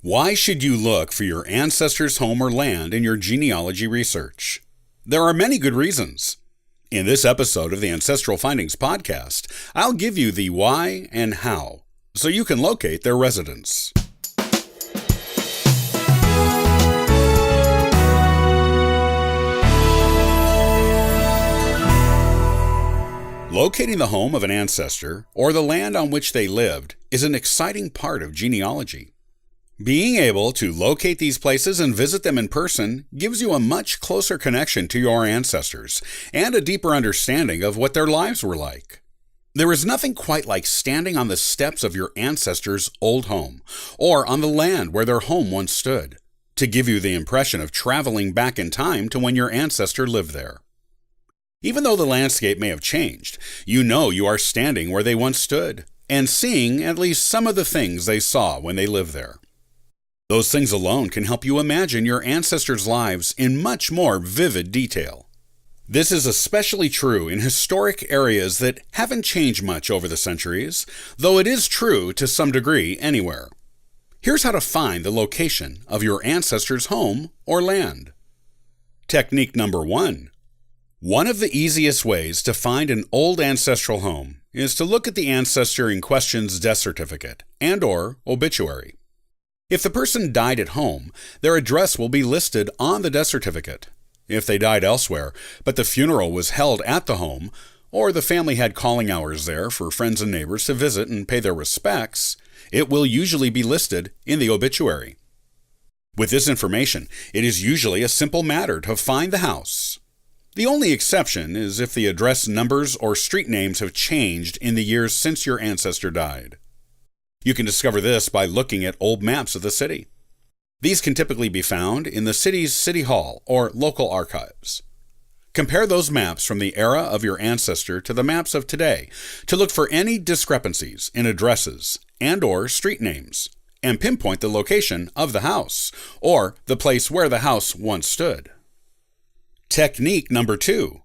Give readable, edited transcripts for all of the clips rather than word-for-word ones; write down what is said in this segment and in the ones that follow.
Why should you look for your ancestors' home or land in your genealogy research? There are many good reasons. In this episode of the Ancestral Findings podcast, I'll give you the why and how, so you can locate their residence. Locating the home of an ancestor, or the land on which they lived, is an exciting part of genealogy. Being able to locate these places and visit them in person gives you a much closer connection to your ancestors and a deeper understanding of what their lives were like. There is nothing quite like standing on the steps of your ancestors' old home, or on the land where their home once stood, to give you the impression of traveling back in time to when your ancestor lived there. Even though the landscape may have changed, you know you are standing where they once stood, and seeing at least some of the things they saw when they lived there. Those things alone can help you imagine your ancestors' lives in much more vivid detail. This is especially true in historic areas that haven't changed much over the centuries, though it is true to some degree anywhere. Here's how to find the location of your ancestors' home or land. Technique number 1. One of the easiest ways to find an old ancestral home is to look at the ancestor in question's death certificate and/or obituary. If the person died at home, their address will be listed on the death certificate. If they died elsewhere, but the funeral was held at the home, or the family had calling hours there for friends and neighbors to visit and pay their respects, it will usually be listed in the obituary. With this information, it is usually a simple matter to find the house. The only exception is if the address numbers or street names have changed in the years since your ancestor died. You can discover this by looking at old maps of the city. These can typically be found in the city's city hall or local archives. Compare those maps from the era of your ancestor to the maps of today to look for any discrepancies in addresses and/or street names, and pinpoint the location of the house or the place where the house once stood. Technique number 2.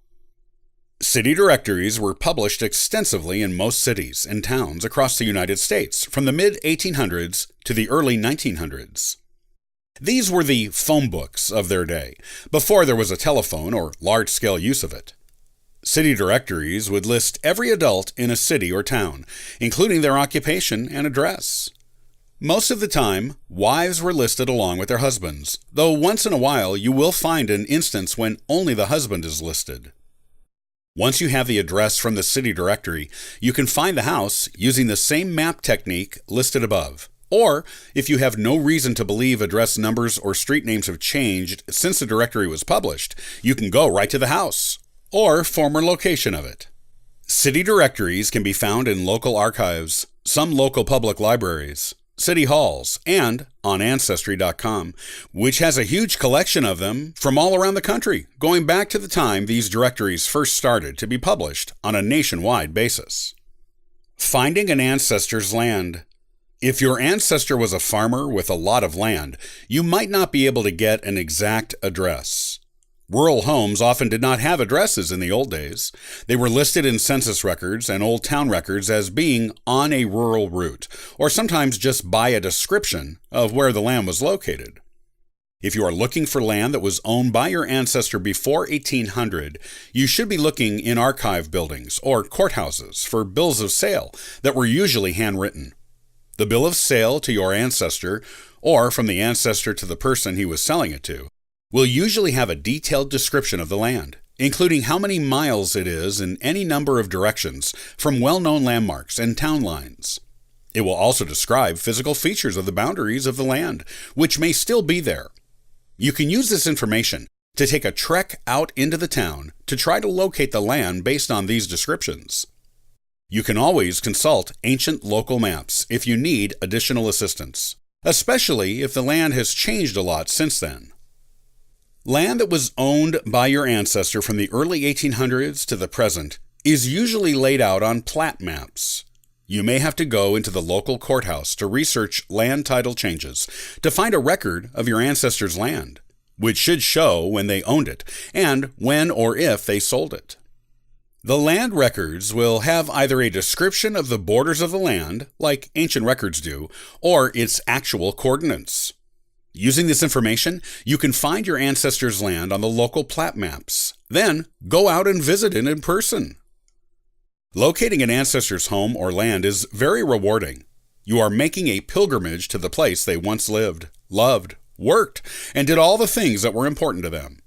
City directories were published extensively in most cities and towns across the United States from the mid-1800s to the early 1900s. These were the phone books of their day, before there was a telephone or large-scale use of it. City directories would list every adult in a city or town, including their occupation and address. Most of the time, wives were listed along with their husbands, though once in a while you will find an instance when only the husband is listed. Once you have the address from the city directory, you can find the house using the same map technique listed above. Or, if you have no reason to believe address numbers or street names have changed since the directory was published, you can go right to the house, or former location of it. City directories can be found in local archives, some local public libraries, city halls, and on Ancestry.com, which has a huge collection of them from all around the country, going back to the time these directories first started to be published on a nationwide basis. Finding an ancestor's land. If your ancestor was a farmer with a lot of land, you might not be able to get an exact address. Rural homes often did not have addresses in the old days. They were listed in census records and old town records as being on a rural route, or sometimes just by a description of where the land was located. If you are looking for land that was owned by your ancestor before 1800, you should be looking in archive buildings or courthouses for bills of sale that were usually handwritten. The bill of sale to your ancestor, or from the ancestor to the person he was selling it to, will usually have a detailed description of the land, including how many miles it is in any number of directions from well-known landmarks and town lines. It will also describe physical features of the boundaries of the land, which may still be there. You can use this information to take a trek out into the town to try to locate the land based on these descriptions. You can always consult ancient local maps if you need additional assistance, especially if the land has changed a lot since then. Land that was owned by your ancestor from the early 1800s to the present is usually laid out on plat maps. You may have to go into the local courthouse to research land title changes to find a record of your ancestor's land, which should show when they owned it and when or if they sold it. The land records will have either a description of the borders of the land, like ancient records do, or its actual coordinates. Using this information, you can find your ancestors' land on the local plat maps. Then, go out and visit it in person. Locating an ancestor's home or land is very rewarding. You are making a pilgrimage to the place they once lived, loved, worked, and did all the things that were important to them.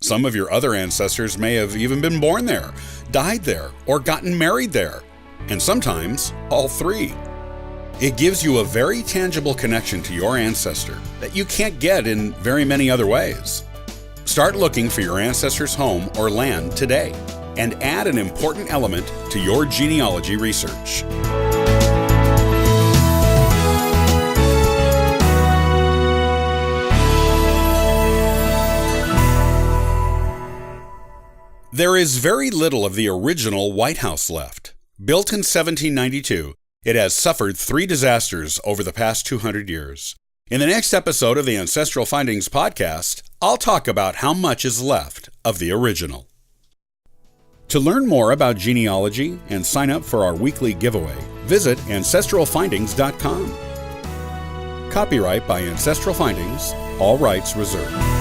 Some of your other ancestors may have even been born there, died there, or gotten married there, and sometimes all three. It gives you a very tangible connection to your ancestor that you can't get in very many other ways. Start looking for your ancestor's home or land today and add an important element to your genealogy research. There is very little of the original White House left. Built in 1792, it has suffered 3 disasters over the past 200 years. In the next episode of the Ancestral Findings podcast, I'll talk about how much is left of the original. To learn more about genealogy and sign up for our weekly giveaway, visit ancestralfindings.com. Copyright by Ancestral Findings, all rights reserved.